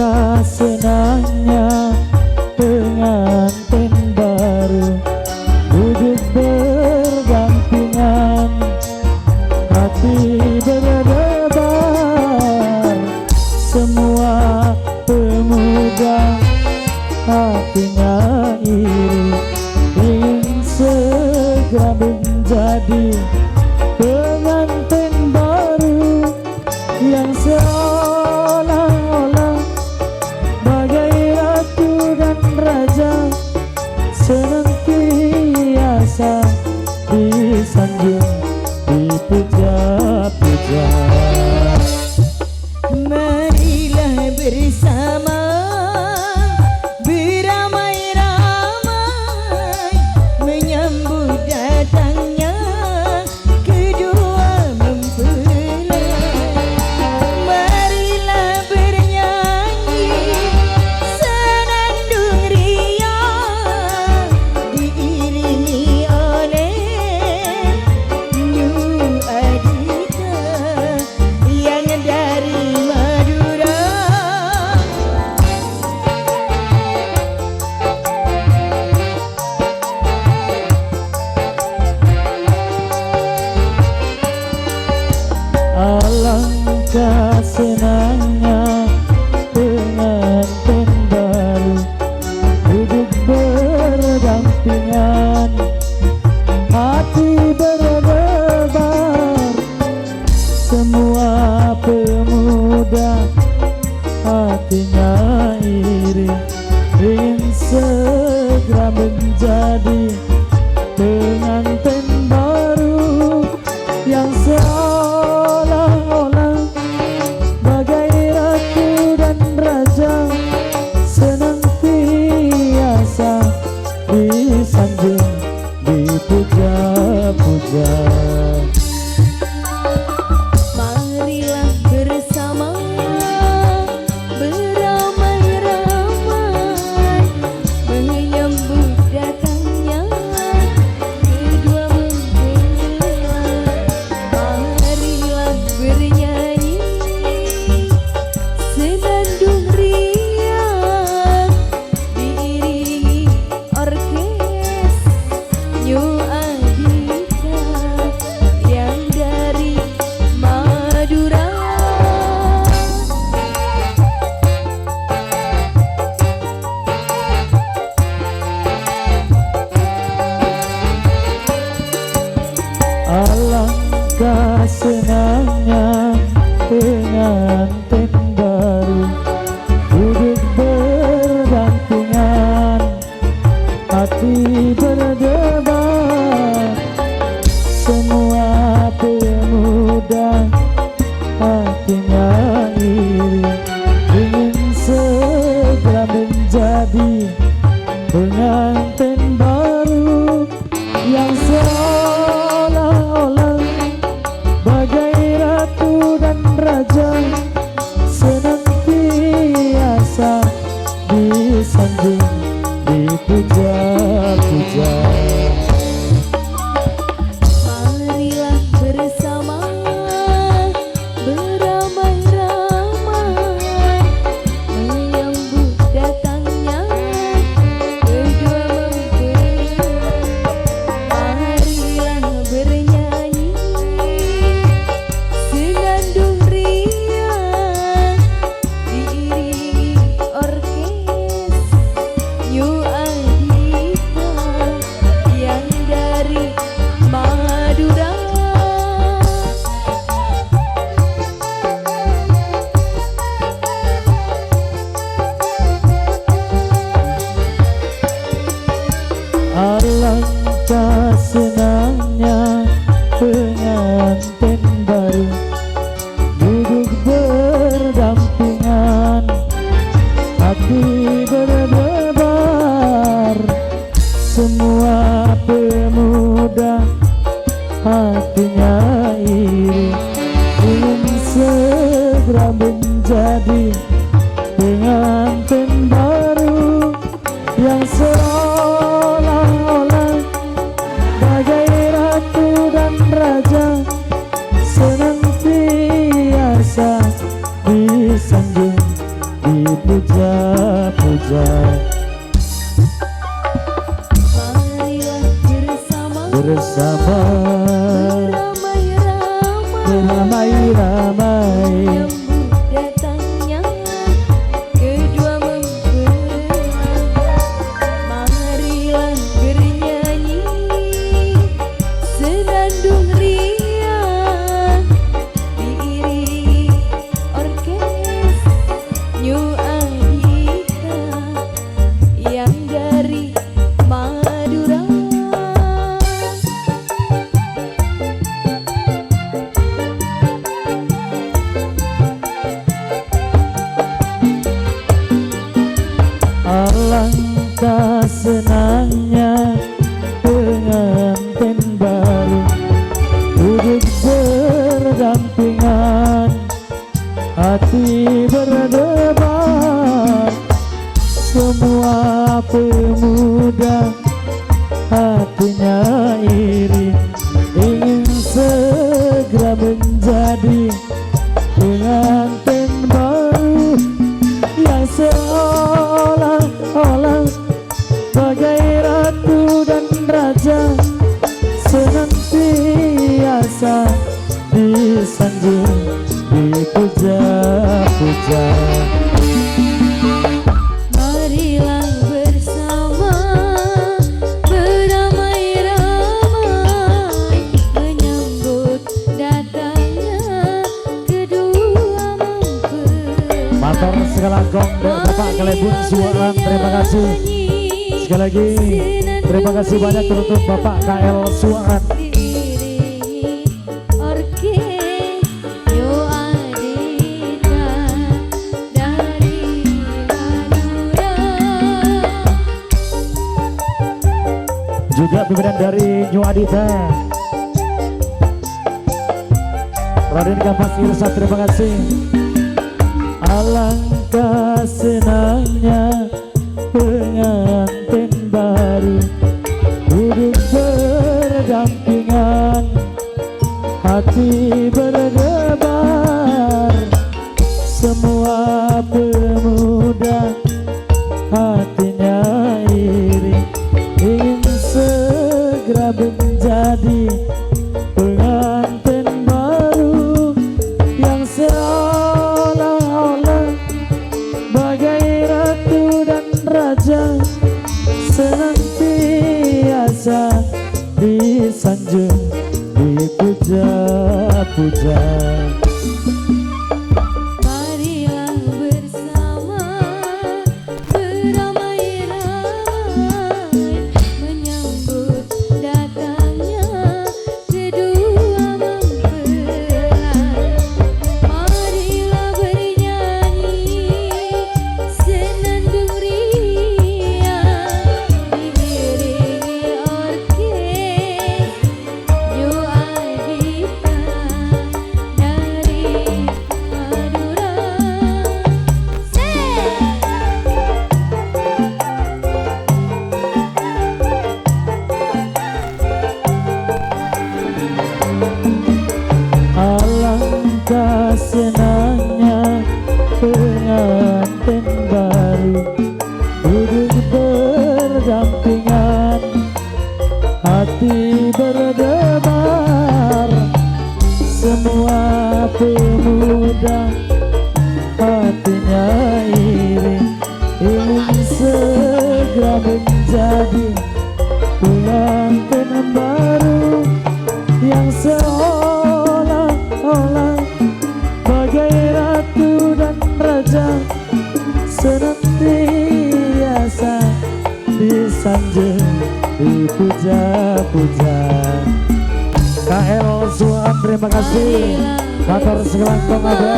Alangkah senangnya pengantin baru duduk berdampingan, hati berdebar, semua pemuda hatinya iri, ingin segera menjadi pengantin baru yang seolah-olah bagai ratu dan raja, senantiasa disanjung, dipuja-puja. Marilah bersama beramai-ramai menyambut datangnya kedua mempelai. Marilah bernyanyi senandung riang diiringi oleh New Adita yang dari Madura. Alangkah senangnya pengantin baru duduk berdampingan, hati berdebar, semua pemuda hatinya iri, ingin segera menjadi pengantin baru yang seolah-olah bagai ratu dan raja, senantiasa disanjung, dipuja-puja. Marilah bersama beramai-ramai menyambut datangnya kedua mempelai. Marilah bernyanyi senandung riang diiringi orkes New Adita yang dari Madura. Alangkah senangnya pengantin baru duduk berdampingan, hati berdebar, semua pemuda hatinya iri, ingin segera menjadi pengantin baru yang seolah-olah bagai ratu dan raja, senantiasa disanjung, dipuja-puja. Marilah bersama beramai-ramai menyambut datangnya kedua mempelai. Marilah bernyanyi senandung riang diiringi orkes New Adita yang dari Madura. Alangkah senangnya pengantin baru duduk berdampingan, hati berdebar, semua pemuda hatinya iri, ingin segera menjadi pengantin baru yang seolah-olah bagai ratu dan raja, senantiasa disanjung, dipuja. dipuja-puja. Marilah bersama beramai-ramai beramai-ramai menyambut datangnya kedua mempelai. Marilah bernyanyi senandung riang diiringi orkes New Adita yang dari Madura. Alangkah senangnya pengantin baru duduk berdampingan, hati berdebar. Semua pemuda hatinya iri, ingin segera menjadi pengantin baru yang seolah-olah bagai ratu dan raja, senantiasa disanjung dipuja-puja. Marilah bersama beramai-ramai menyambut datangnya kedua mempelai. Matur segala gong Bapak Kalebun Suaan, terima kasih sekali lagi. Terima kasih banyak untuk Bapak KL Suaan. Diiringi orkes New Adita dari Madura. Juga pimpinan dari New Adita Raden Kapas Irsa, terima kasih. Alangkah senangnya pengantin baru duduk berdampingan, hati berdebar. Semua pemuda hatinya iri, ingin segera menjadi pengantin baru yang seolah-olah bagai ratu dan raja, senantiasa disanjung dipuja-puja. Marilah bersama beramai-ramai menyambut datangnya kedua mempelai. Marilah bernyanyi senandung riang diiringi orkes New Adita dari Madura. Alangkah senangnya pengantin baru duduk berdampingan, hati berdebar. Semua pemuda hatinya iri, ingin segera menjadi pengantin baru yang seolah-olah bagai ratu dan raja, senantiasa disanjung dipuja-puja. KL Suan, terima kasih. Matur segelantong ada.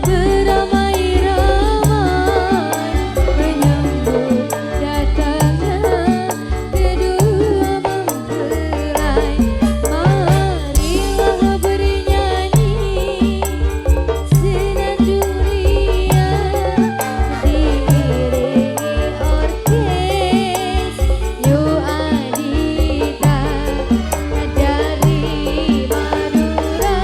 Beramai-ramai menyambut datangnya kedua mempelai. Marilah bernyanyi senandung riang diiringi orkes New Adita dari Madura.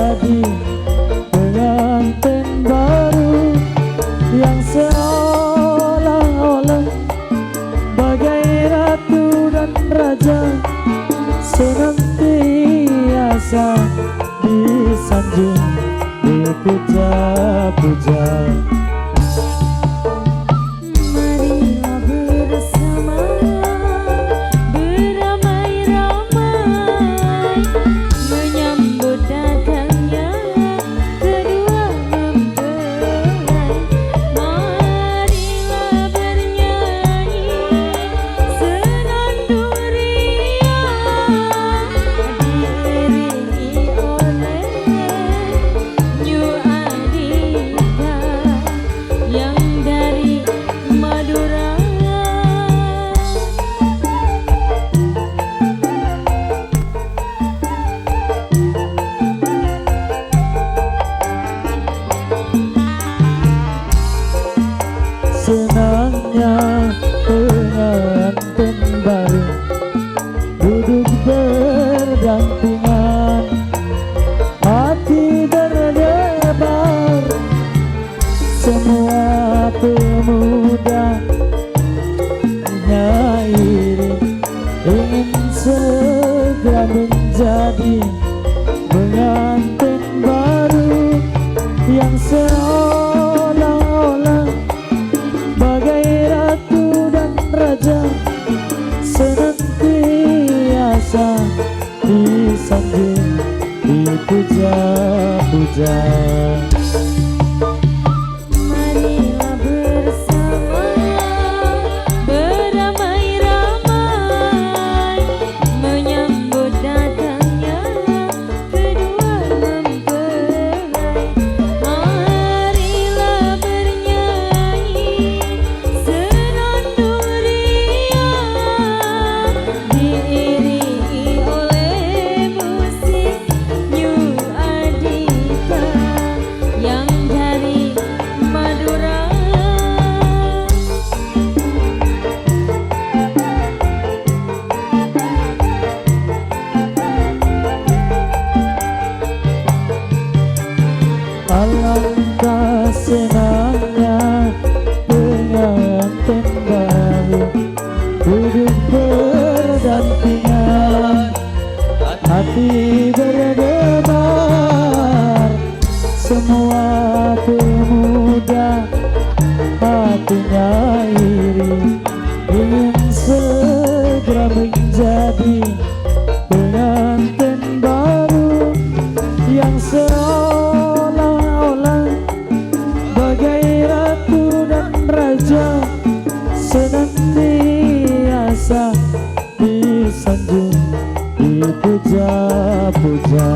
menjadi pengantin baru yang seolah-olah bagai ratu dan raja, senantiasa disanjung, dipuja-puja. Marilah bersama beramai-ramai menyambut datangnya kedua mempelai. Marilah bernyanyi senandung riang diiringi oleh New Adita yang dari Madura. Senangnya pengantin baru duduk berdampingan, hati berdebar, semua pemuda menyairi ingin segera menjadi pengantin baru yang seolah-olah bagai ratu dan raja, senantiasa disanjung, dipuja-puja. Marilah bersama beramai-ramai menyambut datangnya kedua mempelai. Marilah bernyanyi senandung riang diiringi oleh musik New Adita yang dari Madura. Alangkah senangnya pengantin baru duduk berdampingan, hati berdebar, semua pemuda hatinya iri ingin segera menjadi pengantin baru yang seolah-olah bagai ratu dan raja, senantiasa disanjung, dipuja-puja.